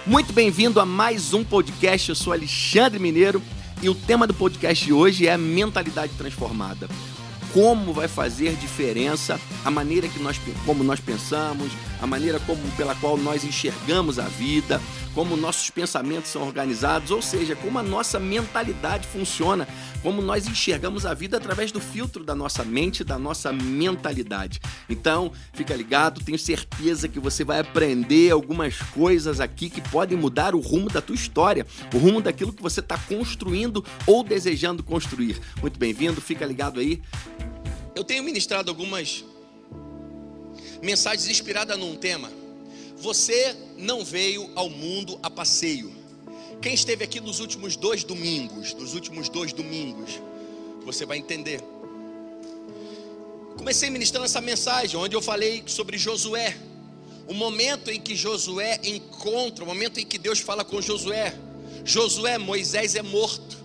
Muito bem-vindo a mais um podcast. Eu sou Alexandre Mineiro e o tema do podcast de hoje é a mentalidade transformada. Como vai fazer diferença a maneira como nós pensamos, a maneira pela qual nós enxergamos a vida, como nossos pensamentos são organizados, ou seja, como a nossa mentalidade funciona, como nós enxergamos a vida através do filtro da nossa mente, da nossa mentalidade. Então, fica ligado, tenho certeza que você vai aprender algumas coisas aqui que podem mudar o rumo da tua história, o rumo daquilo que você está construindo ou desejando construir. Muito bem-vindo, fica ligado aí. Eu tenho ministrado algumas mensagens inspiradas num tema. Você não veio ao mundo a passeio. Quem esteve aqui nos últimos dois domingos, você vai entender. Comecei ministrando essa mensagem, onde eu falei sobre Josué. O momento em que Josué encontra, o momento em que Deus fala com Josué. Josué, Moisés é morto.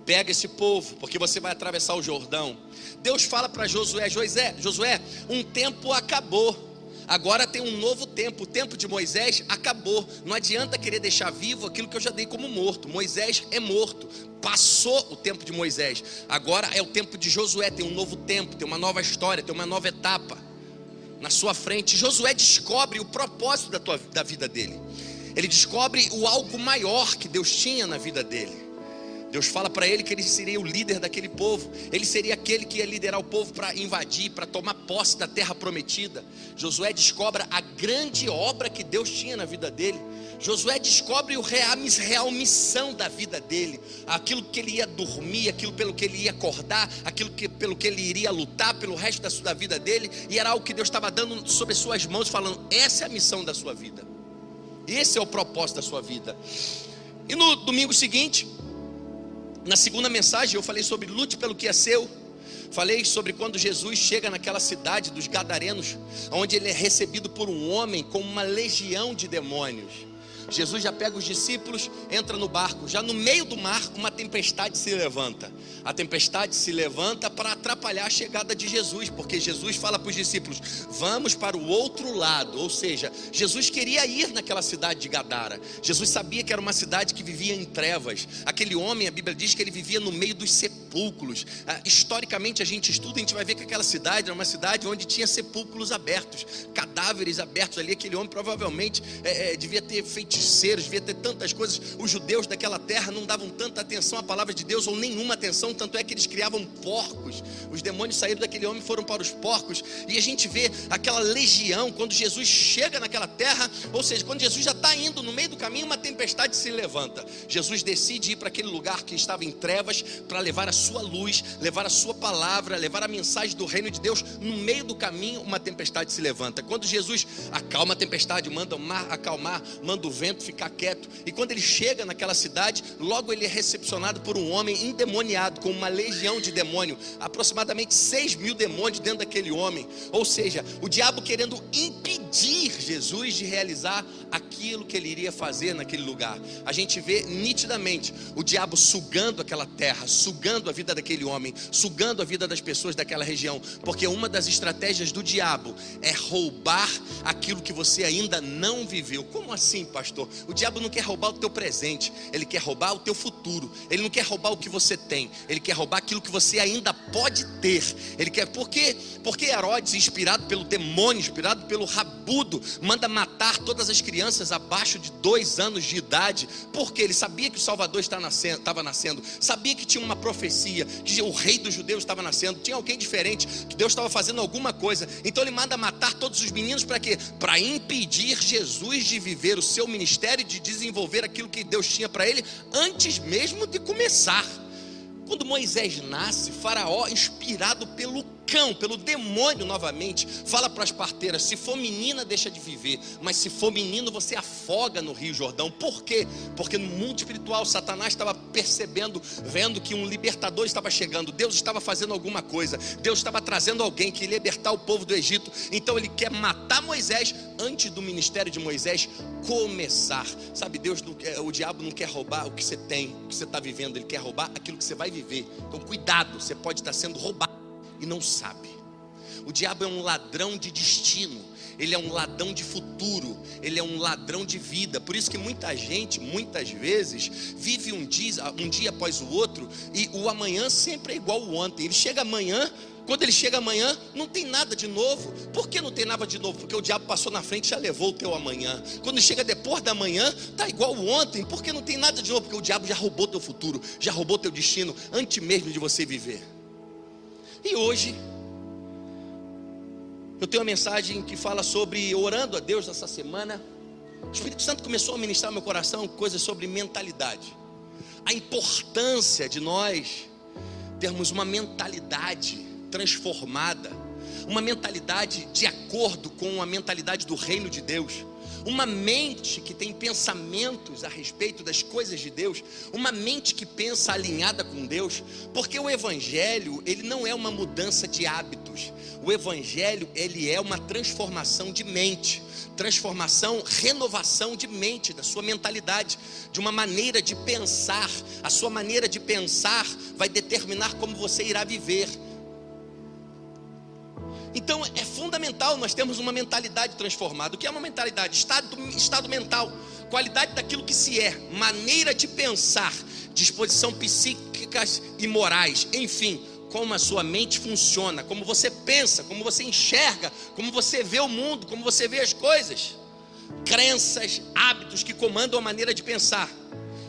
Pega esse povo, porque você vai atravessar o Jordão. Deus fala para Josué, Josué, um tempo acabou. Agora tem um novo tempo, o tempo de Moisés acabou. Não adianta querer deixar vivo aquilo que eu já dei como morto. Moisés é morto, passou o tempo de Moisés. Agora é o tempo de Josué, tem um novo tempo, tem uma nova história, tem uma nova etapa na sua frente. Josué descobre o propósito da vida dele. Ele descobre o algo maior que Deus tinha na vida dele. Deus fala para ele que ele seria o líder daquele povo. Ele seria aquele que ia liderar o povo para invadir, para tomar posse da terra prometida. Josué descobre a grande obra que Deus tinha na vida dele. Josué descobre a real missão da vida dele. Aquilo que ele ia dormir, aquilo pelo que ele ia acordar, aquilo pelo que ele iria lutar pelo resto da vida dele. E era algo que Deus estava dando sobre suas mãos, falando, essa é a missão da sua vida. Esse é o propósito da sua vida. E no domingo seguinte, na segunda mensagem eu falei sobre lute pelo que é seu. Falei sobre quando Jesus chega naquela cidade dos Gadarenos, onde ele é recebido por um homem com uma legião de demônios. Jesus já pega os discípulos, entra no barco. Já no meio do mar, uma tempestade se levanta. A tempestade se levanta para atrapalhar a chegada de Jesus, porque Jesus fala para os discípulos, vamos para o outro lado. Ou seja, Jesus queria ir naquela cidade de Gadara. Jesus sabia que era uma cidade que vivia em trevas. Aquele homem, a Bíblia diz que ele vivia no meio dos sepulcros. Historicamente a gente estuda, a gente vai ver que aquela cidade era uma cidade onde tinha sepulcros abertos, cadáveres abertos ali. Aquele homem provavelmente devia ter feiticeiros, devia ter tantas coisas. Os judeus daquela terra não davam tanta atenção à palavra de Deus, ou nenhuma atenção, tanto é que eles criavam porcos. Os demônios saíram daquele homem e foram para os porcos. E a gente vê aquela legião, quando Jesus chega naquela terra, ou seja, quando Jesus já está indo no meio do caminho, uma tempestade se levanta. Jesus decide ir para aquele lugar que estava em trevas, para levar a sua luz, levar a sua palavra, levar a mensagem do reino de Deus. No meio do caminho, uma tempestade se levanta. Quando Jesus acalma a tempestade, manda o mar acalmar, manda o vento ficar quieto, e quando ele chega naquela cidade, logo ele é recepcionado por um homem endemoniado, com uma legião de demônio, aproximadamente 6.000 demônios dentro daquele homem. Ou seja, o diabo querendo impedir Jesus de realizar aquilo que ele iria fazer naquele lugar. A gente vê nitidamente o diabo sugando aquela terra, sugando a vida daquele homem, sugando a vida das pessoas daquela região, porque uma das estratégias do diabo é roubar aquilo que você ainda não viveu. Como assim, pastor? O diabo não quer roubar o teu presente, ele quer roubar o teu futuro. Ele não quer roubar o que você tem, ele quer roubar aquilo que você ainda pode ter. Ele quer, porque Herodes, inspirado pelo demônio, inspirado pelo rabudo, manda matar todas as crianças abaixo de 2 anos de idade, porque ele sabia que o Salvador estava nascendo, sabia que tinha uma profecia, que o rei dos judeus estava nascendo, tinha alguém diferente, que Deus estava fazendo alguma coisa. Então ele manda matar todos os meninos para quê? Para impedir Jesus de viver o seu ministério, de desenvolver aquilo que Deus tinha para ele, antes mesmo de começar. Quando Moisés nasce, Faraó, inspirado pelo demônio novamente, fala para as parteiras, se for menina deixa de viver, mas se for menino você afoga no Rio Jordão. Por quê? Porque no mundo espiritual Satanás estava percebendo, vendo que um libertador estava chegando, Deus estava fazendo alguma coisa, Deus estava trazendo alguém que ia libertar o povo do Egito. Então ele quer matar Moisés antes do ministério de Moisés começar. Sabe, o diabo não quer roubar o que você tem, o que você está vivendo, ele quer roubar aquilo que você vai viver. Então cuidado, você pode estar sendo roubado e não sabe. O diabo é um ladrão de destino. ele é um ladrão de futuro, ele é um ladrão de vida. Por isso que muita gente, muitas vezes, vive um dia após o outro, e o amanhã sempre é igual ao ontem. Ele chega amanhã, quando ele chega amanhã, não tem nada de novo. Por que não tem nada de novo? Porque o diabo passou na frente e já levou o teu amanhã. Quando chega depois da manhã, está igual ao ontem. Por que não tem nada de novo? Porque o diabo já roubou teu futuro, já roubou teu destino, antes mesmo de você viver. E hoje eu tenho uma mensagem que fala sobre orando a Deus essa semana. O Espírito Santo começou a ministrar no meu coração coisas sobre mentalidade. A importância de nós termos uma mentalidade transformada, uma mentalidade de acordo com a mentalidade do reino de Deus, uma mente que tem pensamentos a respeito das coisas de Deus, uma mente que pensa alinhada com Deus, porque o Evangelho, ele não é uma mudança de hábitos, o Evangelho, ele é uma transformação de mente, transformação, renovação de mente, da sua mentalidade, de uma maneira de pensar. A sua maneira de pensar vai determinar como você irá viver. Então é fundamental nós termos uma mentalidade transformada. O que é uma mentalidade? Estado mental, qualidade daquilo que se é, maneira de pensar, disposição psíquicas e morais, enfim, como a sua mente funciona, como você pensa, como você enxerga, como você vê o mundo, como você vê as coisas. Crenças, hábitos que comandam a maneira de pensar.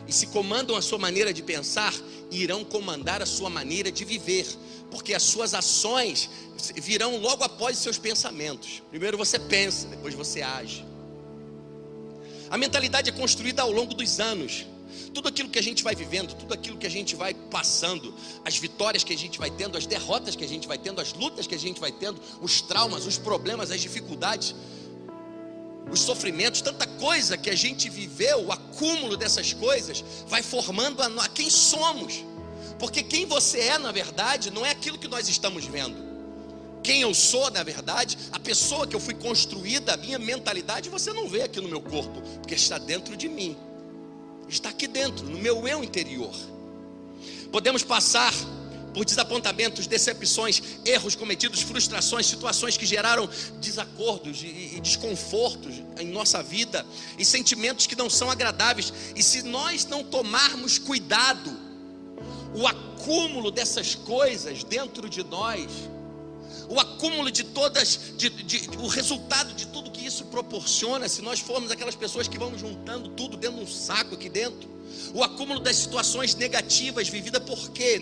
E se comandam a sua maneira de pensar, irão comandar a sua maneira de viver, porque as suas ações virão logo após os seus pensamentos. Primeiro você pensa, depois você age. A mentalidade é construída ao longo dos anos. Tudo aquilo que a gente vai vivendo, tudo aquilo que a gente vai passando, as vitórias que a gente vai tendo, as derrotas que a gente vai tendo, as lutas que a gente vai tendo, os traumas, os problemas, as dificuldades, os sofrimentos, tanta coisa que a gente viveu, o acúmulo dessas coisas vai formando a quem somos. Porque quem você é, na verdade, não é aquilo que nós estamos vendo. Quem eu sou, na verdade, a pessoa que eu fui construída, a minha mentalidade, você não vê aqui no meu corpo, porque está dentro de mim, está aqui dentro, no meu eu interior. Podemos passar por desapontamentos, decepções, erros cometidos, frustrações, situações que geraram desacordos e desconfortos em nossa vida, e sentimentos que não são agradáveis. E se nós não tomarmos cuidado, o acúmulo dessas coisas dentro de nós, o acúmulo de todas, o resultado de tudo que isso proporciona, se nós formos aquelas pessoas que vão juntando tudo dentro de um saco aqui dentro, o acúmulo das situações negativas vividas. Por que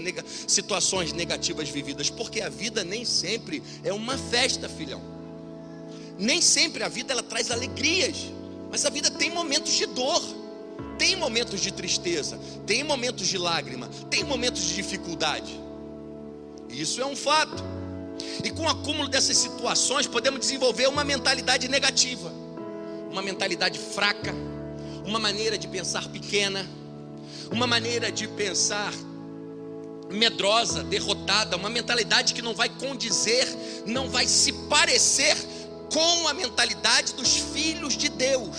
situações negativas vividas? Porque a vida nem sempre é uma festa, filhão. Nem sempre a vida ela traz alegrias, mas a vida tem momentos de dor, tem momentos de tristeza, tem momentos de lágrima, tem momentos de dificuldade. Isso é um fato. E com o acúmulo dessas situações podemos desenvolver uma mentalidade negativa, uma mentalidade fraca, uma maneira de pensar pequena, uma maneira de pensar medrosa, derrotada, uma mentalidade que não vai condizer, não vai se parecer com a mentalidade dos filhos de Deus.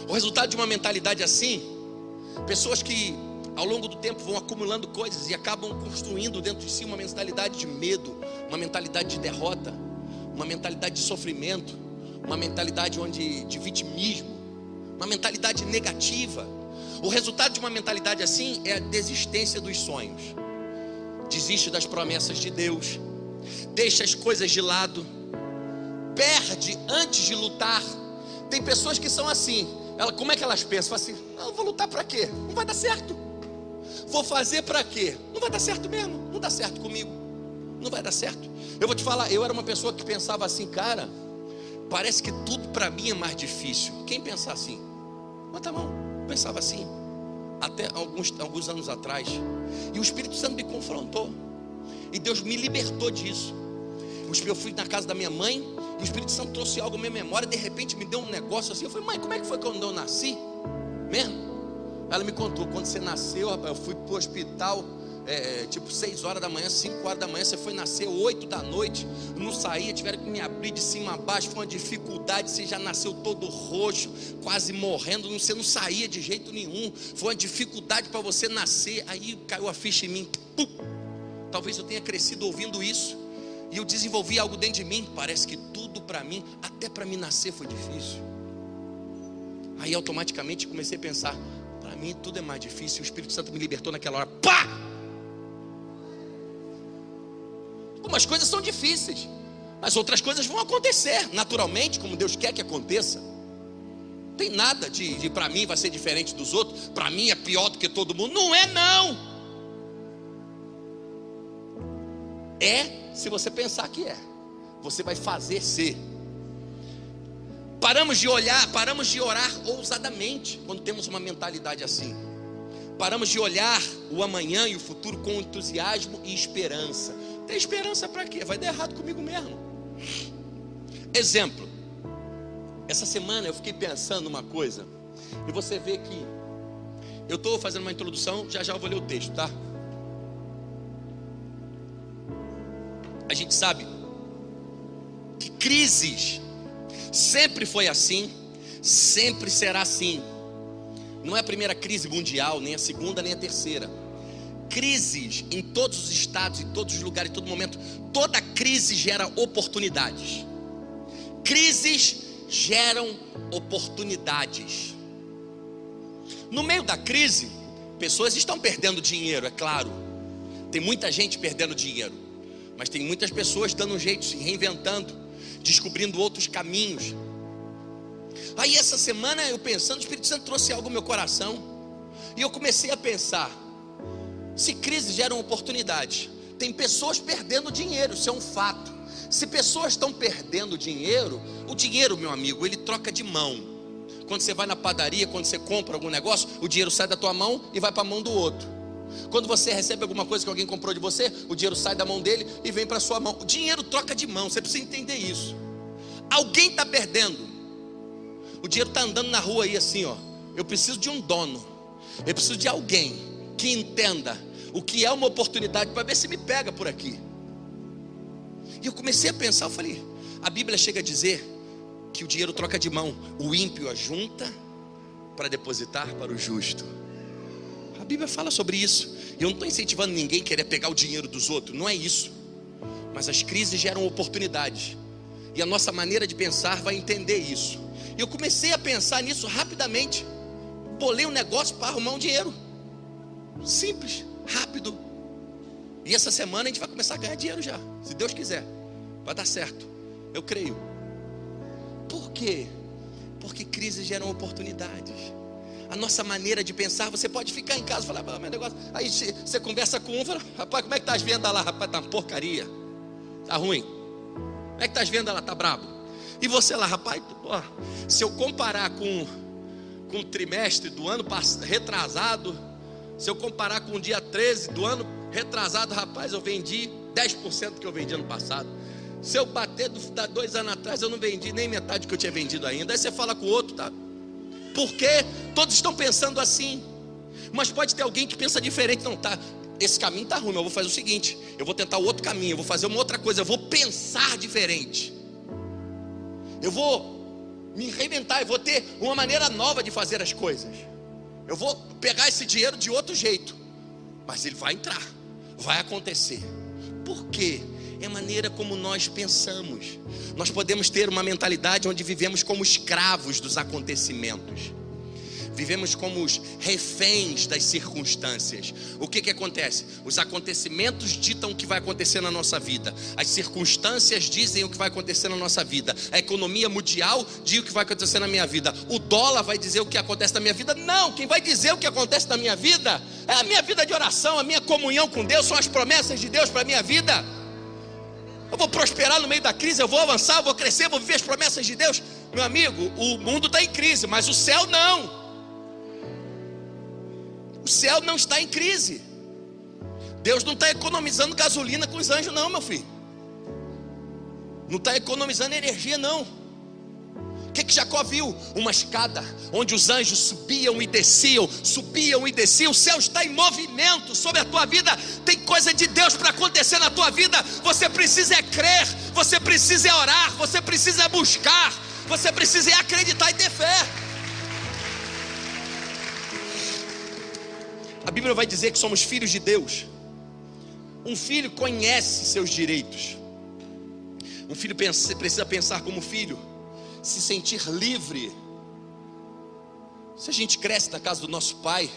O resultado de uma mentalidade assim, pessoas que ao longo do tempo vão acumulando coisas e acabam construindo dentro de si uma mentalidade de medo, uma mentalidade de derrota, uma mentalidade de sofrimento, uma mentalidade de vitimismo, uma mentalidade negativa. O resultado de uma mentalidade assim é a desistência dos sonhos. Desiste das promessas de Deus, deixa as coisas de lado, perde antes de lutar. Tem pessoas que são assim. Como é que elas pensam? Falam assim: não, vou lutar para quê? Não vai dar certo. Vou fazer para quê? Não vai dar certo mesmo. Não dá certo comigo. Não vai dar certo. Eu vou te falar, eu era uma pessoa que pensava assim: cara, parece que tudo para mim é mais difícil. Quem pensa assim? Mas tá bom, pensava assim até alguns anos atrás. E o Espírito Santo me confrontou, e Deus me libertou disso. Eu fui na casa da minha mãe, e o Espírito Santo trouxe algo à minha memória. De repente me deu um negócio assim. Eu falei: mãe, como é que foi quando eu nasci mesmo? Ela me contou: quando você nasceu, eu fui para o hospital tipo 6 horas da manhã, 5 horas da manhã. Você foi nascer 8 da noite, não saía, tiveram que me abrir de cima a baixo. Foi uma dificuldade, você já nasceu todo roxo, quase morrendo, você não saía de jeito nenhum. Foi uma dificuldade para você nascer. Aí caiu a ficha em mim. Pum! Talvez eu tenha crescido ouvindo isso. E eu desenvolvi algo dentro de mim. Parece que tudo para mim, até para mim nascer foi difícil. Aí automaticamente comecei a pensar, para mim tudo é mais difícil. O Espírito Santo me libertou naquela hora. Pá! Algumas coisas são difíceis, mas outras coisas vão acontecer naturalmente, como Deus quer que aconteça. Não tem nada de para mim vai ser diferente dos outros, para mim é pior do que todo mundo. Não é não. É se você pensar que é. Você vai fazer ser. Paramos de orar ousadamente quando temos uma mentalidade assim. Paramos de olhar o amanhã e o futuro com entusiasmo e esperança. Tem esperança para quê? Vai dar errado comigo mesmo. Exemplo. Essa semana eu fiquei pensando uma coisa. E você vê que eu estou fazendo uma introdução, já eu vou ler o texto, tá? A gente sabe que crises sempre foi assim, sempre será assim. Não é a primeira crise mundial, nem a segunda, nem a terceira. Crises em todos os estados, em todos os lugares, em todo momento. Toda crise gera oportunidades. Crises geram oportunidades. No meio da crise, pessoas estão perdendo dinheiro, é claro. Tem muita gente perdendo dinheiro, mas tem muitas pessoas dando um jeito, se reinventando, descobrindo outros caminhos. Aí essa semana eu pensando, o Espírito Santo trouxe algo no meu coração, e eu comecei a pensar, se crises geram oportunidades, tem pessoas perdendo dinheiro, isso é um fato. Se pessoas estão perdendo dinheiro, o dinheiro, meu amigo, ele troca de mão. Quando você vai na padaria, quando você compra algum negócio, o dinheiro sai da tua mão e vai para a mão do outro. Quando você recebe alguma coisa que alguém comprou de você, o dinheiro sai da mão dele e vem para a sua mão. O dinheiro troca de mão, você precisa entender isso. Alguém está perdendo. O dinheiro está andando na rua aí assim, ó. Eu preciso de um dono. Eu preciso de alguém que entenda o que é uma oportunidade para ver se me pega por aqui. E eu comecei a pensar, eu falei, a Bíblia chega a dizer que o dinheiro troca de mão. O ímpio ajunta para depositar para o justo. A Bíblia fala sobre isso. E eu não estou incentivando ninguém a querer pegar o dinheiro dos outros, não é isso. Mas as crises geram oportunidades. E a nossa maneira de pensar vai entender isso. E eu comecei a pensar nisso rapidamente. Bolei um negócio para arrumar um dinheiro. Simples, rápido. E essa semana a gente vai começar a ganhar dinheiro já. Se Deus quiser, vai dar certo. Eu creio. Por quê? Porque crises geram oportunidades. A nossa maneira de pensar, você pode ficar em casa e falar, meu negócio. Aí você conversa com um, fala, rapaz, como é que tá as vendas lá? Rapaz, tá uma porcaria. Tá ruim. Como é que tá as vendas lá? Tá brabo. E você lá, rapaz, ó, se eu comparar com o trimestre do ano retrasado, se eu comparar com o dia 13 do ano retrasado, rapaz, eu vendi 10% do que eu vendi ano passado. Se eu bater 2 anos atrás, eu não vendi nem metade do que eu tinha vendido ainda. Aí você fala com o outro, tá? Porque todos estão pensando assim. Mas pode ter alguém que pensa diferente. Não, tá, esse caminho tá ruim, mas eu vou fazer o seguinte, eu vou tentar outro caminho, eu vou fazer uma outra coisa, eu vou pensar diferente. Eu vou me reinventar, eu vou ter uma maneira nova de fazer as coisas. Eu vou pegar esse dinheiro de outro jeito. Mas ele vai entrar, vai acontecer. Por quê? É a maneira como nós pensamos. Nós podemos ter uma mentalidade onde vivemos como escravos dos acontecimentos. Vivemos como os reféns das circunstâncias. O que acontece? Os acontecimentos ditam o que vai acontecer na nossa vida. As circunstâncias dizem o que vai acontecer na nossa vida. A economia mundial diz o que vai acontecer na minha vida. O dólar vai dizer o que acontece na minha vida. Não, quem vai dizer o que acontece na minha vida é a minha vida de oração, a minha comunhão com Deus, são as promessas de Deus para a minha vida. Eu vou prosperar no meio da crise, eu vou avançar, eu vou crescer, eu vou viver as promessas de Deus. Meu amigo, o mundo está em crise, mas o céu não. O céu não está em crise. Deus não está economizando gasolina com os anjos não, meu filho. Não está economizando energia não. O que Jacó viu? Uma escada onde os anjos subiam e desciam. O céu está em movimento sobre a tua vida. Tem coisa de Deus para acontecer na tua vida. Você precisa crer, você precisa orar, você precisa buscar, você precisa acreditar e ter fé. A Bíblia vai dizer que somos filhos de Deus. Um filho conhece seus direitos. Um filho precisa pensar como filho, se sentir livre. Se a gente cresce na casa do nosso pai,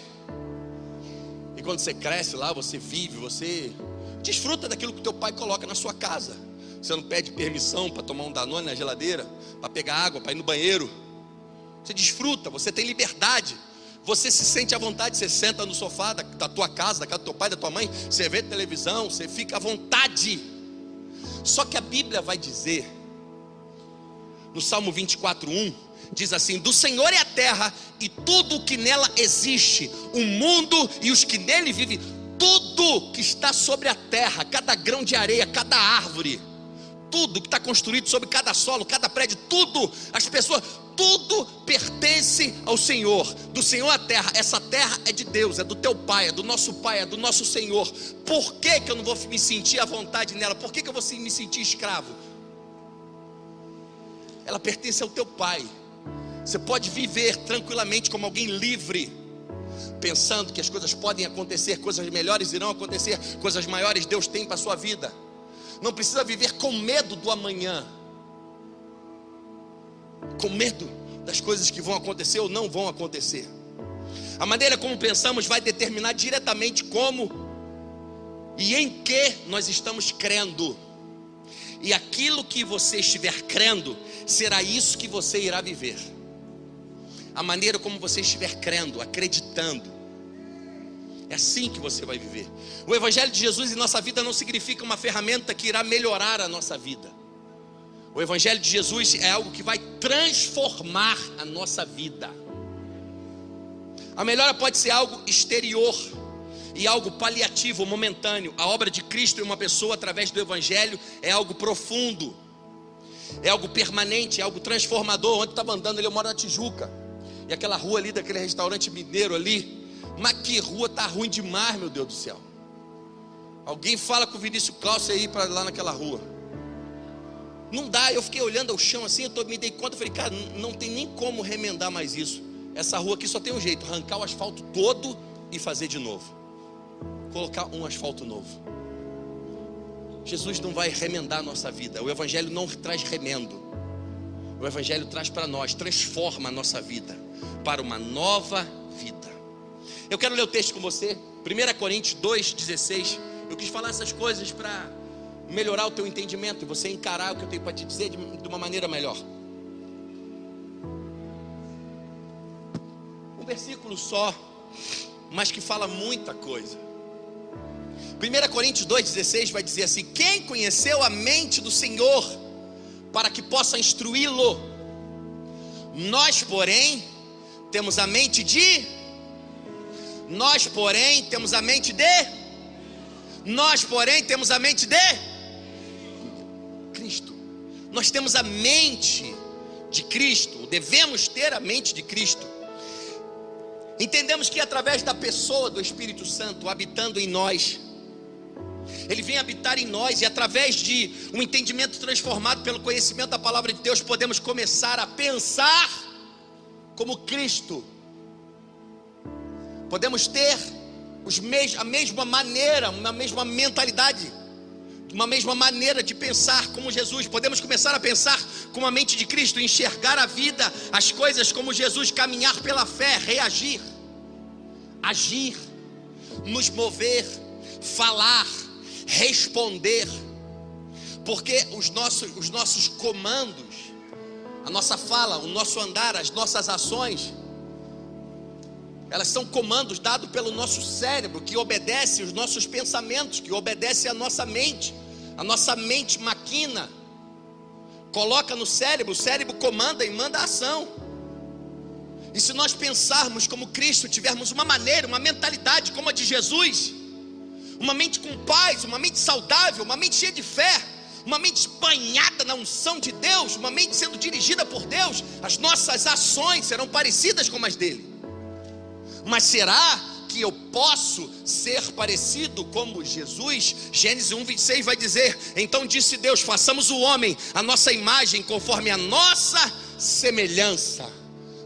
e quando você cresce lá, você vive, você desfruta daquilo que o teu pai coloca na sua casa. Você não pede permissão para tomar um Danone na geladeira, para pegar água, para ir no banheiro. Você desfruta, você tem liberdade. Você se sente à vontade, você senta no sofá da tua casa, da casa do teu pai, da tua mãe, você vê televisão, você fica à vontade. Só que a Bíblia vai dizer, no Salmo 24:1, diz assim: do Senhor é a terra e tudo o que nela existe, o mundo e os que nele vivem. Tudo que está sobre a terra, cada grão de areia, cada árvore, tudo que está construído sobre cada solo, cada prédio, tudo, as pessoas, tudo pertence ao Senhor. Do Senhor a terra, essa terra é de Deus, é do teu pai, é do nosso pai, é do nosso Senhor. Por que que eu não vou me sentir à vontade nela? Por que que eu vou me sentir escravo? Ela pertence ao teu pai. Você pode viver tranquilamente como alguém livre, pensando que as coisas podem acontecer, coisas melhores irão acontecer, coisas maiores Deus tem para a sua vida. Não precisa viver com medo do amanhã, com medo das coisas que vão acontecer ou não vão acontecer. A maneira como pensamos vai determinar diretamente como e em que nós estamos crendo. E aquilo que você estiver crendo, será isso que você irá viver. A maneira como você estiver crendo, acreditando, é assim que você vai viver. O Evangelho de Jesus em nossa vida não significa uma ferramenta que irá melhorar a nossa vida. O Evangelho de Jesus é algo que vai transformar a nossa vida. A melhora pode ser algo exterior e algo paliativo, momentâneo. A obra de Cristo em uma pessoa através do Evangelho é algo profundo, é algo permanente, é algo transformador. Ontem estava andando ali, eu moro na Tijuca, e aquela rua ali daquele restaurante mineiro ali, mas que rua tá ruim demais, meu Deus do céu. Alguém fala com o Vinícius Cláudio aí para lá naquela rua. Não dá. Eu fiquei olhando ao chão assim, me dei conta, falei, cara, não tem nem como remendar mais isso. Essa rua aqui só tem um jeito: arrancar o asfalto todo e fazer de novo, colocar um asfalto novo. Jesus não vai remendar a nossa vida. O Evangelho não traz remendo. O Evangelho traz para nós, transforma a nossa vida para uma nova vida. Eu quero ler o texto com você, 1 Coríntios 2,16. Eu quis falar essas coisas para melhorar o teu entendimento e você encarar o que eu tenho para te dizer de uma maneira melhor. Um versículo só, mas que fala muita coisa. 1 Coríntios 2,16 vai dizer assim: quem conheceu a mente do Senhor para que possa instruí-lo? Nós, porém, temos a mente de... Nós, porém, temos a mente de... Nós, porém, temos a mente de... Cristo. Nós temos a mente de Cristo, devemos ter a mente de Cristo. Entendemos que através da pessoa do Espírito Santo habitando em nós, Ele vem habitar em nós, e através de um entendimento transformado pelo conhecimento da palavra de Deus, podemos começar a pensar como Cristo. Podemos ter a mesma maneira, uma mesma mentalidade, uma mesma maneira de pensar como Jesus. Podemos começar a pensar com a mente de Cristo, enxergar a vida, as coisas como Jesus, caminhar pela fé, reagir, agir, nos mover, falar, responder. Porque os nossos comandos, a nossa fala, o nosso andar, as nossas ações, elas são comandos dados pelo nosso cérebro, que obedece os nossos pensamentos, que obedece a nossa mente. A nossa mente maquina, coloca no cérebro, o cérebro comanda e manda a ação. E se nós pensarmos como Cristo, tivermos uma maneira, uma mentalidade como a de Jesus, uma mente com paz, uma mente saudável, uma mente cheia de fé, uma mente banhada na unção de Deus, uma mente sendo dirigida por Deus, as nossas ações serão parecidas com as dele. Mas será que eu posso ser parecido como Jesus? Gênesis 1:26 vai dizer: então disse Deus, façamos o homem a nossa imagem, conforme a nossa semelhança.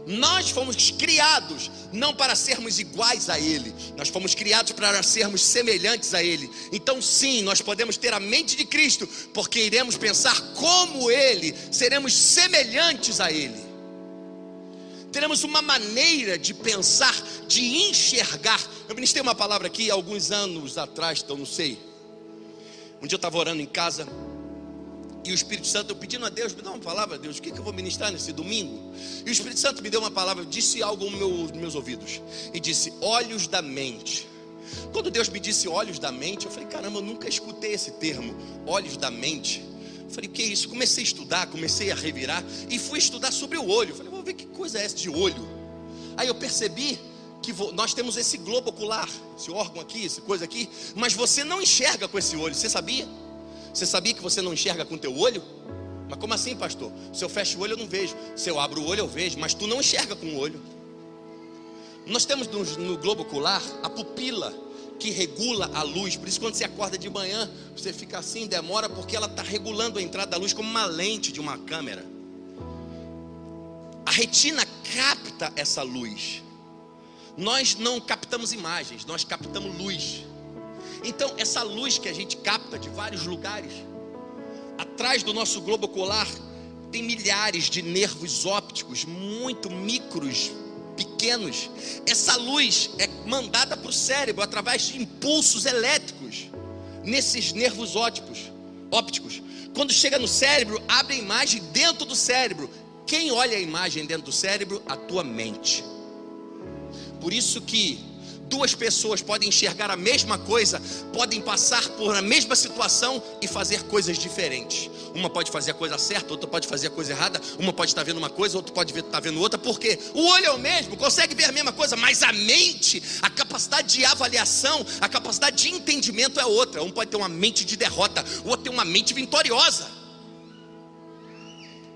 Nós fomos criados não para sermos iguais a Ele, nós fomos criados para sermos semelhantes a Ele. Então sim, nós podemos ter a mente de Cristo, porque iremos pensar como Ele, seremos semelhantes a Ele. Teremos uma maneira de pensar, de enxergar. Eu ministrei uma palavra aqui há alguns anos atrás, então não sei. Um dia eu estava orando em casa, e o Espírito Santo, eu pedindo a Deus, me dá uma palavra, Deus, o que eu vou ministrar nesse domingo? E o Espírito Santo me deu uma palavra, disse algo nos meus ouvidos, e disse, olhos da mente. Quando Deus me disse olhos da mente, eu falei, caramba, eu nunca escutei esse termo, olhos da mente. Eu falei, o que é isso? Comecei a estudar, comecei a revirar, e fui estudar sobre o olho. Eu falei, vou ver que coisa é essa de olho. Aí eu percebi que nós temos esse globo ocular, esse órgão aqui, essa coisa aqui, mas você não enxerga com esse olho, você sabia? Você sabia que você não enxerga com o teu olho? Mas como assim, pastor? Se eu fecho o olho eu não vejo, se eu abro o olho eu vejo, mas tu não enxerga com o olho. Nós temos no globo ocular a pupila que regula a luz. Por isso quando você acorda de manhã, você fica assim, demora, porque ela está regulando a entrada da luz como uma lente de uma câmera. A retina capta essa luz. Nós não captamos imagens, nós captamos luz. Então essa luz que a gente capta de vários lugares, atrás do nosso globo ocular tem milhares de nervos ópticos, muito micros, pequenos. Essa luz é mandada para o cérebro através de impulsos elétricos nesses nervos ópticos. Quando chega no cérebro, abre a imagem dentro do cérebro. Quem olha a imagem dentro do cérebro? A tua mente. Por isso que duas pessoas podem enxergar a mesma coisa, podem passar por a mesma situação e fazer coisas diferentes. Uma pode fazer a coisa certa, outra pode fazer a coisa errada. Uma pode estar vendo uma coisa, outra pode estar vendo outra. Porque o olho é o mesmo, consegue ver a mesma coisa, mas a mente, a capacidade de avaliação, a capacidade de entendimento é outra. Um pode ter uma mente de derrota, o outro tem uma mente vitoriosa.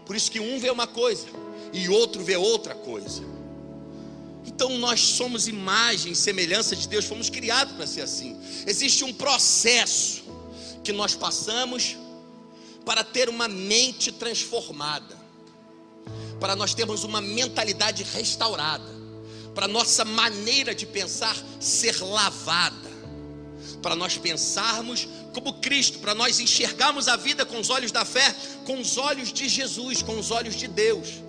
Por isso que um vê uma coisa e outro vê outra coisa. Então nós somos imagem e semelhança de Deus, fomos criados para ser assim. Existe um processo que nós passamos para ter uma mente transformada, para nós termos uma mentalidade restaurada, para nossa maneira de pensar ser lavada, para nós pensarmos como Cristo, para nós enxergarmos a vida com os olhos da fé, com os olhos de Jesus, com os olhos de Deus.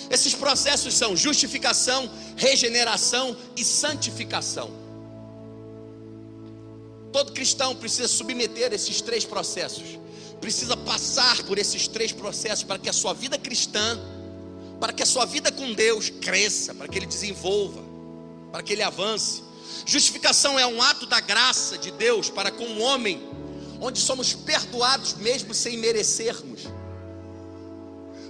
Esses processos são justificação, regeneração e santificação. Todo cristão precisa submeter esses três processos, precisa passar por esses três processos para que a sua vida cristã, para que a sua vida com Deus cresça, para que ele desenvolva, para que ele avance. Justificação é um ato da graça de Deus para com o homem, onde somos perdoados mesmo sem merecermos,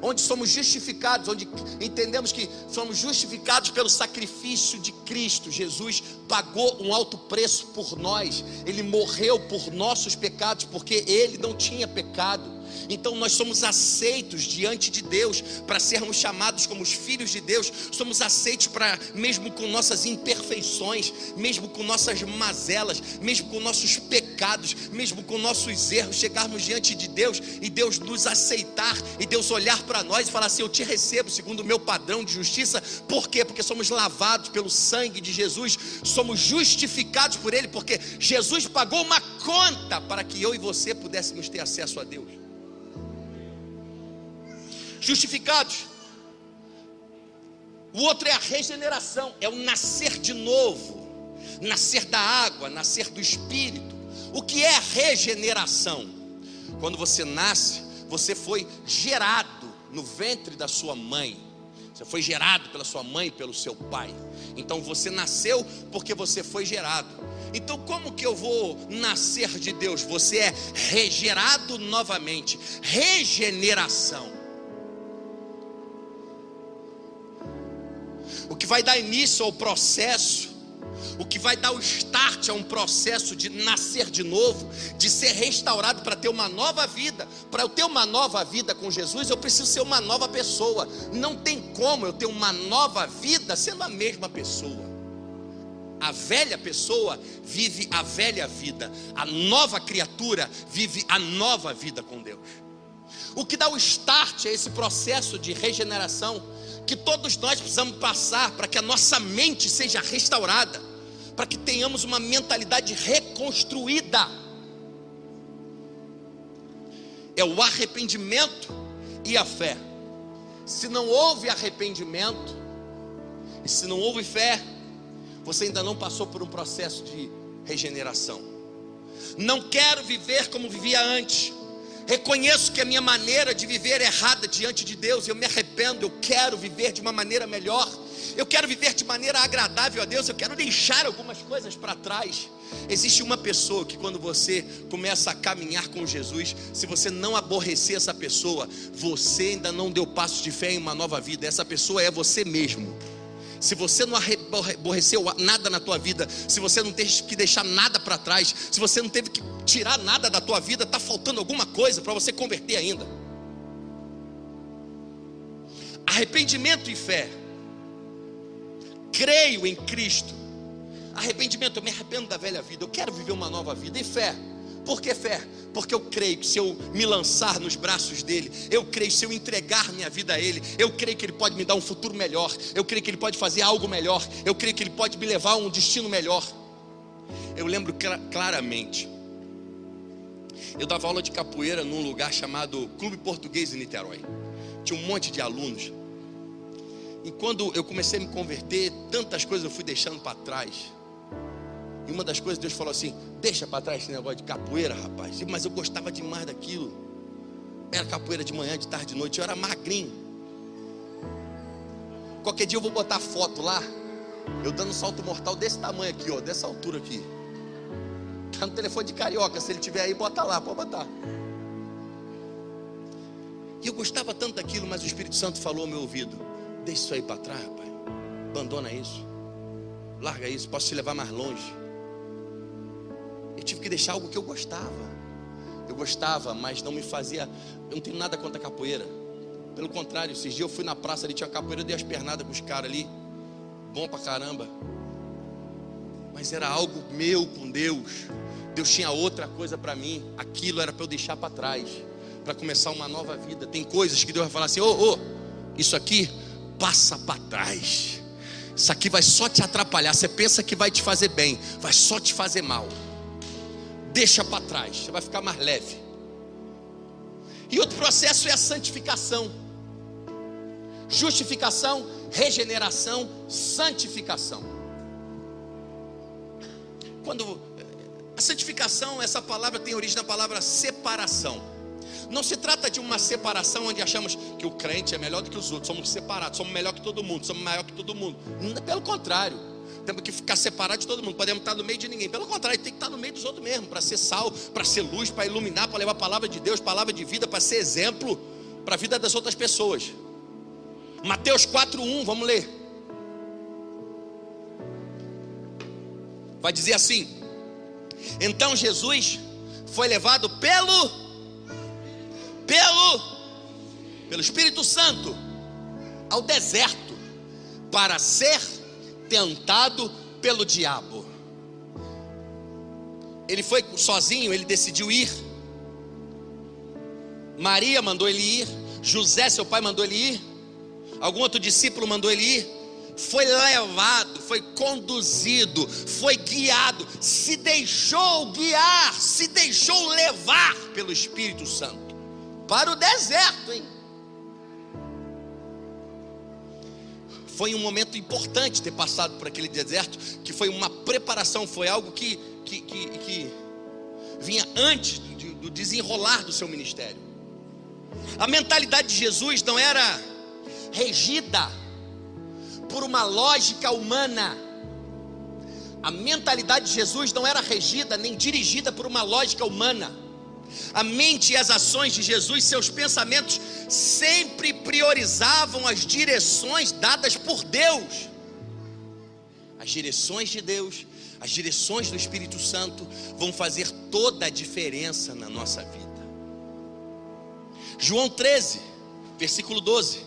onde somos justificados, onde entendemos que somos justificados pelo sacrifício de Cristo. Jesus pagou um alto preço por nós, Ele morreu por nossos pecados, porque Ele não tinha pecado. Então nós somos aceitos diante de Deus, para sermos chamados como os filhos de Deus. Somos aceitos para, mesmo com nossas imperfeições, mesmo com nossas mazelas, mesmo com nossos pecados, mesmo com nossos erros, chegarmos diante de Deus e Deus nos aceitar, e Deus olhar para nós e falar assim: eu te recebo segundo o meu padrão de justiça. Por quê? Porque somos lavados pelo sangue de Jesus, somos justificados por Ele, porque Jesus pagou uma conta para que eu e você pudéssemos ter acesso a Deus. Justificados. O outro é a regeneração, é o nascer de novo, nascer da água, nascer do Espírito. O que é a regeneração? Quando você nasce, você foi gerado no ventre da sua mãe. Você foi gerado pela sua mãe e pelo seu pai. Então você nasceu porque você foi gerado. Então como que eu vou nascer de Deus? Você é regerado novamente. Regeneração. O que vai dar início ao processo, o que vai dar o start a um processo de nascer de novo, de ser restaurado para ter uma nova vida. Para eu ter uma nova vida com Jesus, eu preciso ser uma nova pessoa. Não tem como eu ter uma nova vida sendo a mesma pessoa. A velha pessoa vive a velha vida, a nova criatura vive a nova vida com Deus. O que dá o start a esse processo de regeneração, que todos nós precisamos passar para que a nossa mente seja restaurada, para que tenhamos uma mentalidade reconstruída. É o arrependimento e a fé. Se não houve arrependimento, e se não houve fé, você ainda não passou por um processo de regeneração. Não quero viver como vivia antes. Reconheço que a minha maneira de viver é errada diante de Deus. Eu me arrependo, eu quero viver de uma maneira melhor. Eu quero viver de maneira agradável a Deus. Eu quero deixar algumas coisas para trás. Existe uma pessoa que quando você começa a caminhar com Jesus, se você não aborrecer essa pessoa, você ainda não deu passos de fé em uma nova vida. Essa pessoa é você mesmo. Se você não aborreceu nada na tua vida, se você não teve que deixar nada para trás, se você não teve que tirar nada da tua vida, está faltando alguma coisa para você converter ainda. Arrependimento e fé. Creio em Cristo. Arrependimento, eu me arrependo da velha vida, eu quero viver uma nova vida. E fé, por que fé? Porque eu creio que se eu me lançar nos braços dele, eu creio que se eu entregar minha vida a ele, eu creio que ele pode me dar um futuro melhor, eu creio que ele pode fazer algo melhor, eu creio que ele pode me levar a um destino melhor. Eu lembro claramente, eu dava aula de capoeira num lugar chamado Clube Português em Niterói. Tinha um monte de alunos. E quando eu comecei a me converter, tantas coisas eu fui deixando para trás. E uma das coisas, Deus falou assim: deixa para trás esse negócio de capoeira, rapaz. Mas eu gostava demais daquilo. Era capoeira de manhã, de tarde, de noite. Eu era magrinho. Qualquer dia eu vou botar foto lá, eu dando um salto mortal desse tamanho aqui, ó, dessa altura aqui. Tá no telefone de Carioca, se ele tiver aí, bota lá, pode botar. E eu gostava tanto daquilo, mas o Espírito Santo falou ao meu ouvido: deixa isso aí para trás, rapaz. Abandona isso. Larga isso, posso te levar mais longe. Eu tive que deixar algo que eu gostava. Eu gostava, mas não me fazia. Eu não tenho nada contra a capoeira. Pelo contrário, esses dias eu fui na praça ali, tinha uma capoeira, eu dei as pernadas com os caras ali. Bom pra caramba. Mas era algo meu com Deus. Deus tinha outra coisa para mim. Aquilo era para eu deixar para trás, para começar uma nova vida. Tem coisas que Deus vai falar assim: isso aqui passa para trás. Isso aqui vai só te atrapalhar. Você pensa que vai te fazer bem, vai só te fazer mal. Deixa para trás, você vai ficar mais leve. E outro processo é a santificação. Justificação, regeneração, santificação. Quando a santificação, essa palavra tem origem na palavra separação. Não se trata de uma separação onde achamos que o crente é melhor do que os outros, somos separados, somos melhor que todo mundo, somos maior que todo mundo. Pelo contrário, temos que ficar separados de todo mundo, podemos estar no meio de ninguém. Pelo contrário, tem que estar no meio dos outros mesmo, para ser sal, para ser luz, para iluminar, para levar a palavra de Deus, palavra de vida, para ser exemplo para a vida das outras pessoas. Mateus 4:1, vamos ler. Vai dizer assim: então Jesus foi levado pelo Espírito Santo ao deserto para ser tentado pelo diabo. Ele foi sozinho, ele decidiu ir. Maria mandou ele ir. José, seu pai, mandou ele ir. Algum outro discípulo mandou ele ir. Foi levado, foi conduzido, foi guiado, se deixou guiar, se deixou levar pelo Espírito Santo para o deserto, hein? Foi um momento importante ter passado por aquele deserto, que foi uma preparação, foi algo que vinha antes do desenrolar do seu ministério. A mentalidade de Jesus não era regida por uma lógica humana. A mentalidade de Jesus não era regida nem dirigida por uma lógica humana. A mente e as ações de Jesus, seus pensamentos sempre priorizavam as direções dadas por Deus. As direções de Deus, as direções do Espírito Santo vão fazer toda a diferença na nossa vida. João 13, versículo 12.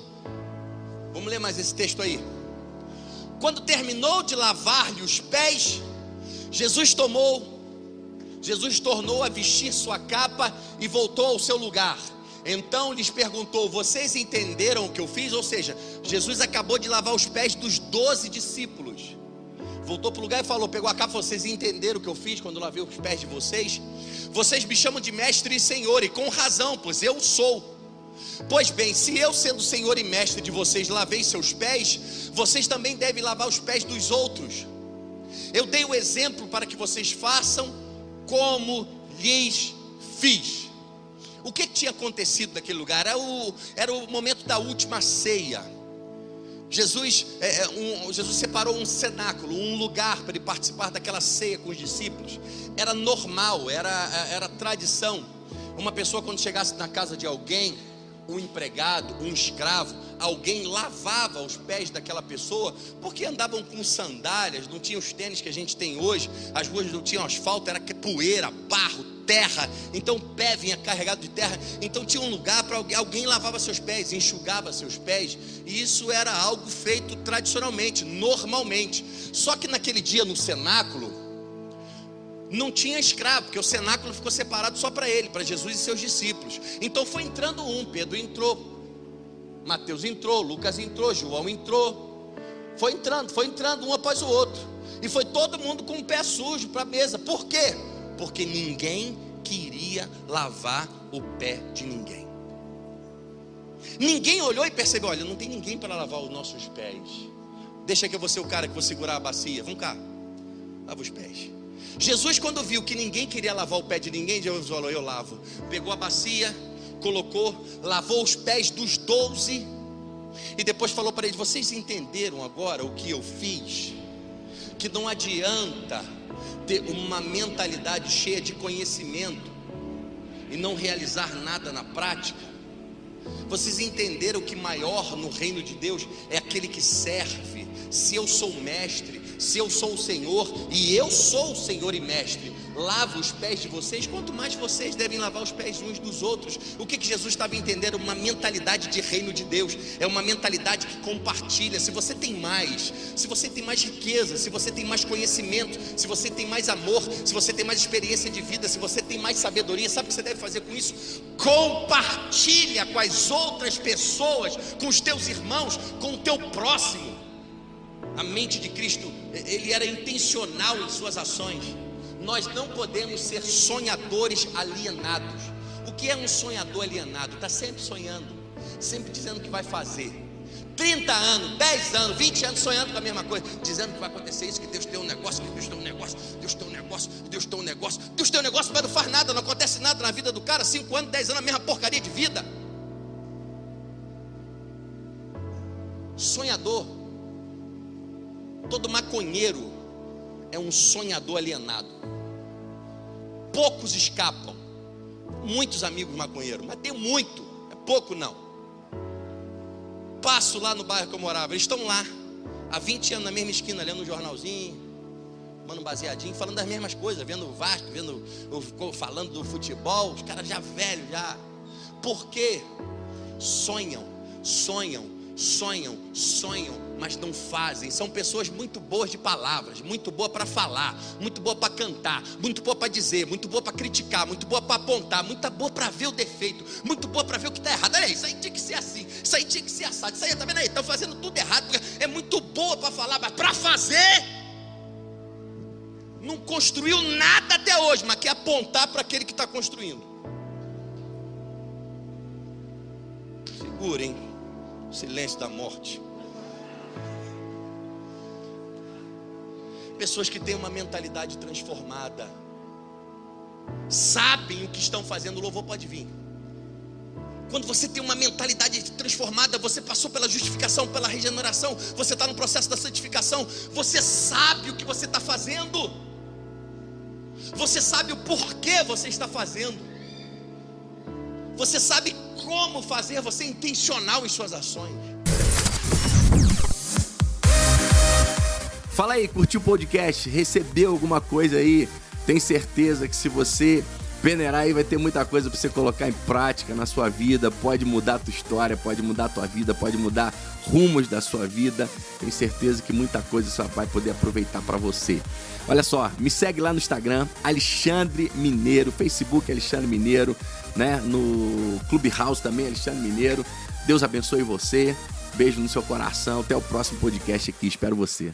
Vamos ler mais esse texto aí. Quando terminou de lavar-lhe os pés, Jesus tornou a vestir sua capa e voltou ao seu lugar. Então lhes perguntou: vocês entenderam o que eu fiz? Ou seja, Jesus acabou de lavar os pés dos 12 discípulos. Voltou para o lugar e falou, pegou a capa e falou: vocês entenderam o que eu fiz quando eu lavei os pés de vocês? Vocês me chamam de mestre e senhor, e com razão, pois eu sou. Pois bem, se eu, sendo senhor e mestre de vocês, lavei seus pés, vocês também devem lavar os pés dos outros. Eu dei o exemplo para que vocês façam como lhes fiz. O que tinha acontecido naquele lugar? Era o momento da última ceia. Jesus separou um cenáculo, um lugar para ele participar daquela ceia com os discípulos. Era normal, era tradição. Uma pessoa, quando chegasse na casa de alguém, um empregado, um escravo, alguém lavava os pés daquela pessoa, porque andavam com sandálias, não tinham os tênis que a gente tem hoje, as ruas não tinham asfalto, era poeira, barro, terra, então o pé vinha carregado de terra. Então tinha um lugar para alguém lavava seus pés, enxugava seus pés, e isso era algo feito tradicionalmente, normalmente. Só que naquele dia no cenáculo não tinha escravo, porque o cenáculo ficou separado só para ele, para Jesus e seus discípulos. Então foi entrando Pedro entrou, Mateus entrou, Lucas entrou, João entrou, foi entrando um após o outro, e foi todo mundo com o pé sujo para a mesa. Por quê? Porque ninguém queria lavar o pé de ninguém. Ninguém olhou e percebeu: olha, não tem ninguém para lavar os nossos pés, deixa que eu vou ser o cara que vou segurar a bacia, vamos cá, lava os pés. Jesus, quando viu que ninguém queria lavar o pé de ninguém, Jesus falou: eu lavo. Pegou a bacia, colocou, lavou os pés dos 12, e depois falou para eles: vocês entenderam agora o que eu fiz? Que não adianta ter uma mentalidade cheia de conhecimento e não realizar nada na prática. Vocês entenderam que maior no reino de Deus é aquele que serve. Se eu sou mestre, se eu sou o Senhor, e eu sou o Senhor e mestre, lavo os pés de vocês, quanto mais vocês devem lavar os pés uns dos outros. O que Jesus estava entendendo? Uma mentalidade de reino de Deus, é uma mentalidade que compartilha. Se você tem mais riqueza, se você tem mais conhecimento, se você tem mais amor, se você tem mais experiência de vida, se você tem mais sabedoria, sabe o que você deve fazer com isso? Compartilha com as outras pessoas, com os teus irmãos, com o teu próximo. A mente de Cristo, ele era intencional em suas ações. Nós não podemos ser sonhadores alienados. O que é um sonhador alienado? Está sempre sonhando, sempre dizendo que vai fazer. 30 anos, 10 anos, 20 anos sonhando com a mesma coisa, dizendo que vai acontecer isso, que Deus tem um negócio, que Deus tem um negócio, Deus tem um negócio, Deus tem um negócio, Deus tem um negócio, mas não faz nada, não acontece nada na vida do cara. 5 anos, 10 anos, a mesma porcaria de vida. Sonhador. Todo maconheiro é um sonhador alienado. Poucos escapam. Muitos amigos maconheiros, mas tem muito, é pouco não. Passo lá no bairro que eu morava, eles estão lá há 20 anos na mesma esquina, lendo um jornalzinho, tomando um baseadinho, falando das mesmas coisas, vendo o Vasco, falando do futebol, os caras já velhos já. Por quê? Sonham, mas não fazem. São pessoas muito boas de palavras, muito boa para falar, muito boa para cantar, muito boa para dizer, muito boa para criticar, muito boa para apontar, muito boa para ver o defeito, muito boa para ver o que está errado. Olha aí, isso aí tinha que ser assim, isso aí tinha que ser assado, isso aí, tá vendo aí, estão fazendo tudo errado, porque é muito boa para falar, mas para fazer não construiu nada até hoje, mas quer apontar para aquele que está construindo. Segurem o silêncio da morte. Pessoas que têm uma mentalidade transformada, sabem o que estão fazendo. O louvor pode vir. Quando você tem uma mentalidade transformada, você passou pela justificação, pela regeneração, você está no processo da santificação, você sabe o que você está fazendo, você sabe o porquê você está fazendo, você sabe como fazer, você é intencional em suas ações. Fala aí, curtiu o podcast? Recebeu alguma coisa aí? Tem certeza que se você peneirar aí, vai ter muita coisa para você colocar em prática na sua vida, pode mudar a tua história, pode mudar a tua vida, pode mudar rumos da sua vida. Tenho certeza que muita coisa você vai poder aproveitar para você. Olha só, me segue lá no Instagram, Alexandre Mineiro, Facebook Alexandre Mineiro, né? No Clubhouse também, Alexandre Mineiro. Deus abençoe você, beijo no seu coração, até o próximo podcast aqui, espero você.